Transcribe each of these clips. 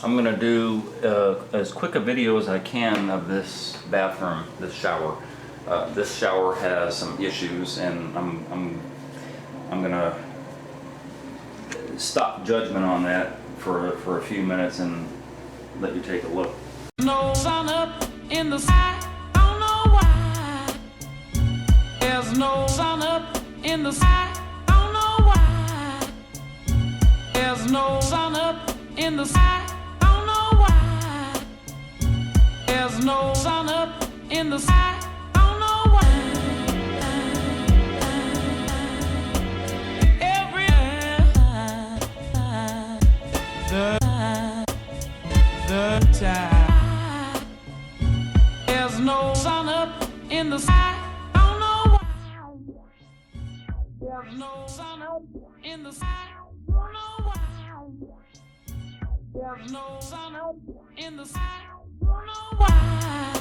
I'm gonna do as quick a video as I can of this bathroom, this shower. This shower has some issues, and I'm gonna stop judgment on that for a few minutes and let you take a look. No sun up in the sky, don't know why. There's no sun up in the sky, don't know why. There's no sun up in the sky, don't know why. There's no sun up in the sky, don't know why. Every the time there's no sun up in the sky, don't know why. There's no sun up in the sky, don't know why. There's no sun up in the sky, don't know why.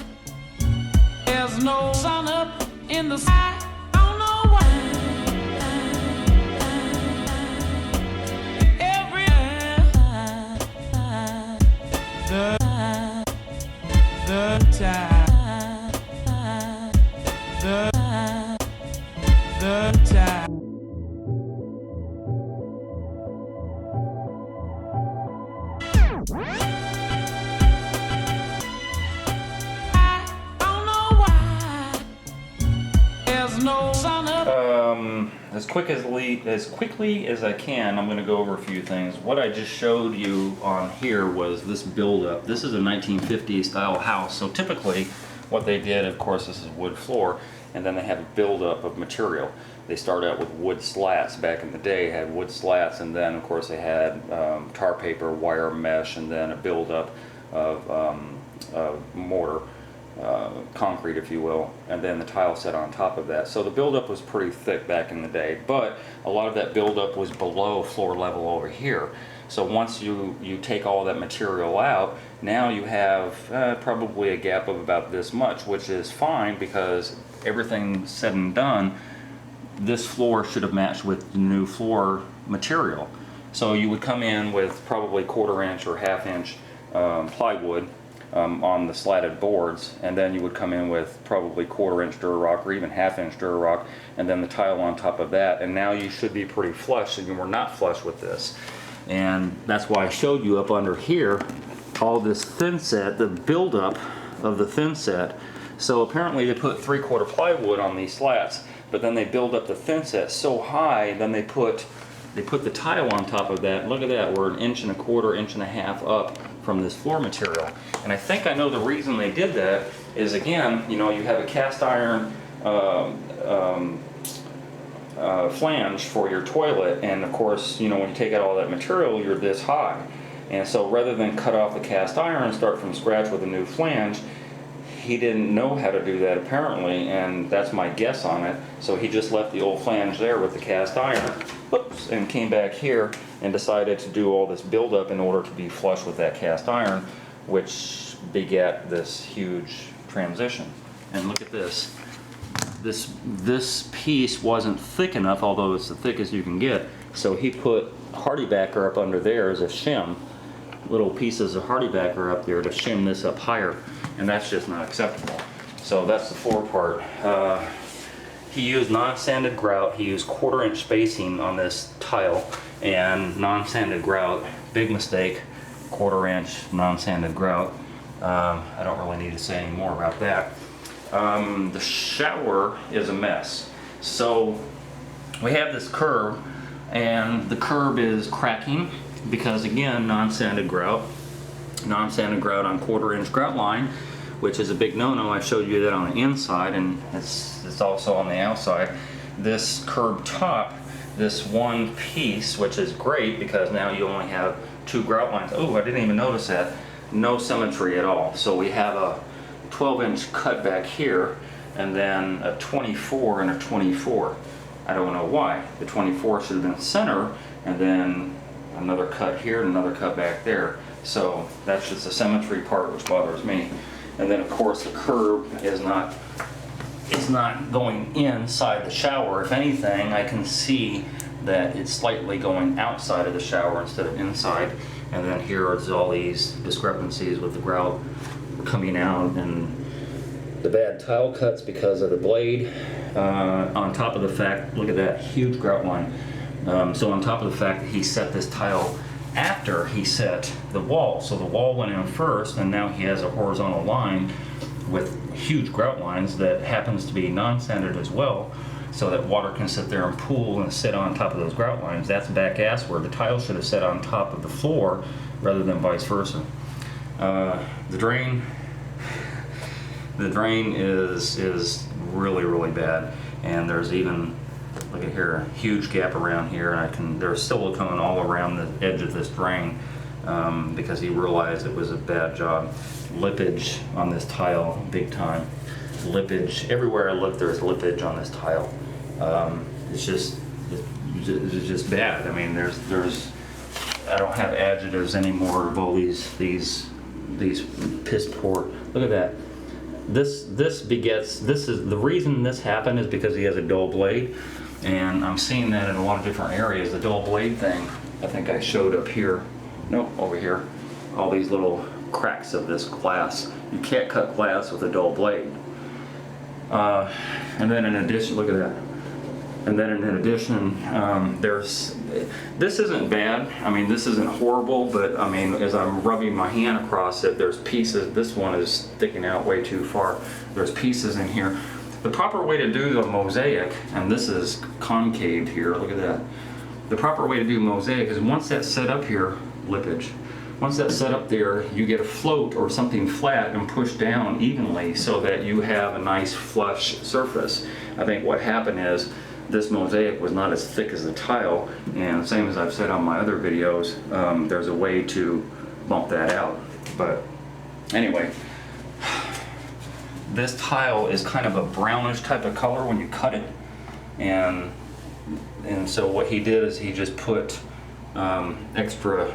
There's no sun up in the sky, don't know why. Every the time the time. As quickly as I can, I'm going to go over a few things. What I just showed you on here was this buildup. This is a 1950s style house, so typically what they did, of course, this is wood floor, and then they have a buildup of material. They start out with wood slats. Back in the day, had wood slats, and then of course they had tar paper, wire mesh, and then a buildup of mortar. Concrete, if you will, and then the tile set on top of that. So the buildup was pretty thick back in the day, but a lot of that buildup was below floor level over here. So once you take all that material out, now you have probably a gap of about this much, which is fine because everything said and done, this floor should have matched with the new floor material. So you would come in with probably 1/4 inch or 1/2 inch plywood on the slatted boards, and then you would come in with probably 1/4 inch Durarock or even 1/2 inch Durarock, and then the tile on top of that, and now you should be pretty flush, and you were not flush with this. And that's why I showed you up under here all this thin set, the buildup of the thin set. So apparently they put 3/4 plywood on these slats, but then they build up the thin set so high, then they put the tile on top of that. Look at that, we're 1.25 inches, 1.5 inches up from this floor material. And I think I know the reason they did that is, again, you know, you have a cast iron flange for your toilet, and of course, you know, when you take out all that material, you're this high. And so rather than cut off the cast iron and start from scratch with a new flange, he didn't know how to do that apparently, and that's my guess on it. So he just left the old flange there with the cast iron, whoops, and came back here and decided to do all this buildup in order to be flush with that cast iron, which begat this huge transition. And look at this. This piece wasn't thick enough, although it's the thickest you can get. So he put hardy backer up under there as a shim, little pieces of hardy backer up there to shim this up higher, and that's just not acceptable. So that's the floor part. He used non-sanded grout. He used 1/4 inch spacing on this tile, and non-sanded grout, big mistake, 1/4 inch non-sanded grout. I don't really need to say any more about that. The shower is a mess. So we have this curb, and the curb is cracking because, again, non-sanded grout on 1/4 inch grout line, which is a big no-no. I showed you that on the inside, and it's also on the outside. This curb top, this one piece, which is great because now you only have 2 grout lines. Oh, I didn't even notice that. No symmetry at all. So we have a 12 inch cut back here, and then a 24 and a 24. I don't know why. The 24 should have been center, and then another cut here and another cut back there. So that's just the symmetry part which bothers me. And then of course the curb is not going inside the shower. If anything, I can see that it's slightly going outside of the shower instead of inside. And then here is all these discrepancies with the grout coming out, and the bad tile cuts because of the blade. On top of the fact, look at that huge grout line. So on top of the fact that he set this tile after he set the wall. So the wall went in first, and now he has a horizontal line with huge grout lines that happens to be non-sanded as well, so that water can sit there and pool and sit on top of those grout lines. That's back ass where the tile should have set on top of the floor rather than vice versa. The drain is really, really bad, and there's even, look at here, a huge gap around here, and there's silicone all around the edge of this drain because he realized it was a bad job. Lippage on this tile, big time. Lippage, everywhere I look there's lippage on this tile. It's just bad. I mean, I don't have adjectives anymore of all these piss poor. Look at that. This is the reason this happened is because he has a dull blade, and I'm seeing that in a lot of different areas. The dull blade thing, I think I showed up here. Nope, over here. All these little cracks of this glass. You can't cut glass with a dull blade. And then in addition, look at that. And then in addition, this isn't bad. I mean, this isn't horrible, but I mean, as I'm rubbing my hand across it, there's pieces. This one is sticking out way too far. There's pieces in here. The proper way to do the mosaic, and this is concaved here, look at that. The proper way to do mosaic is once that's set up here, lippage. Once that's set up there, you get a float or something flat and push down evenly so that you have a nice flush surface. I think what happened is this mosaic was not as thick as the tile, and same as I've said on my other videos, there's a way to bump that out. But anyway, this tile is kind of a brownish type of color when you cut it, and so what he did is he just put extra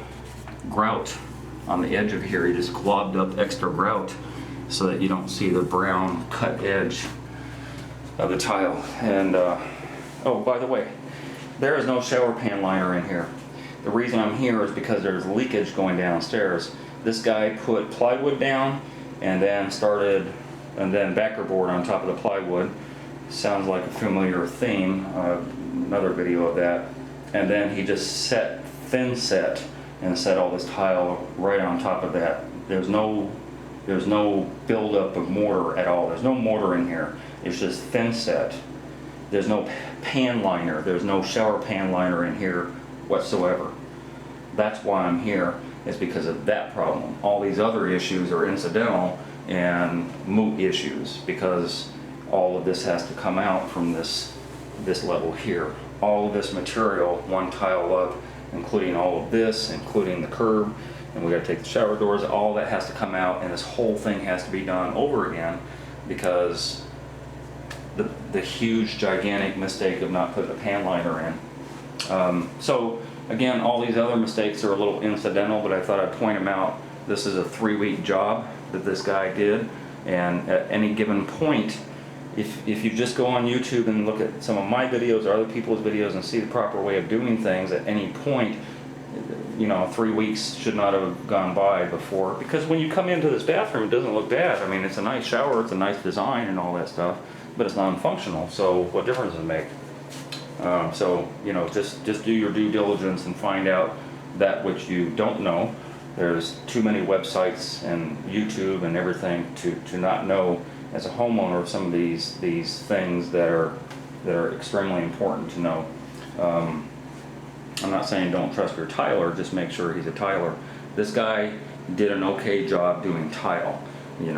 grout on the edge of here. He just globbed up extra grout so that you don't see the brown cut edge of the tile. And oh, by the way, there is no shower pan liner in here. The reason I'm here is because there's leakage going downstairs. This guy put plywood down and then backer board on top of the plywood. Sounds like a familiar theme, another video of that. And then he just thin set and set all this tile right on top of that. There's no buildup of mortar at all. There's no mortar in here. It's just thin set. There's no pan liner. There's no shower pan liner in here whatsoever. That's why I'm here, is because of that problem. All these other issues are incidental and moot issues because all of this has to come out from this level here. All of this material, one tile up, including all of this, including the curb, and we got to take the shower doors, all that has to come out, and this whole thing has to be done over again because the huge gigantic mistake of not putting a pan liner in. So again, all these other mistakes are a little incidental, but I thought I'd point them out. This is a 3-week job that this guy did, and at any given point, if you just go on YouTube and look at some of my videos or other people's videos and see the proper way of doing things, at any point, 3 weeks should not have gone by before. Because when you come into this bathroom, it doesn't look bad. I mean, it's a nice shower, it's a nice design and all that stuff, but it's non-functional. So what difference does it make? So just do your due diligence and find out that which you don't know. There's too many websites and YouTube and everything to not know as a homeowner some of these things that are extremely important to know. I'm not saying don't trust your tiler, just make sure he's a tiler. This guy did an okay job doing tile, an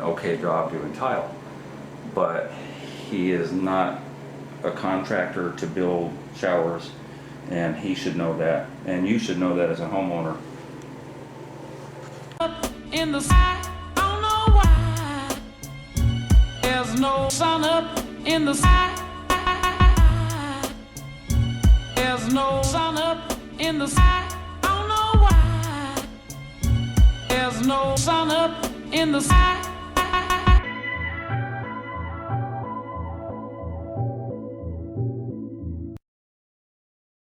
okay job doing tile, but he is not a contractor to build showers, and he should know that, and you should know that as a homeowner. In the sky, I don't know why. There's no sun up in the sky. There's no sun up in the sky. I don't know why. There's no sun up in the sky.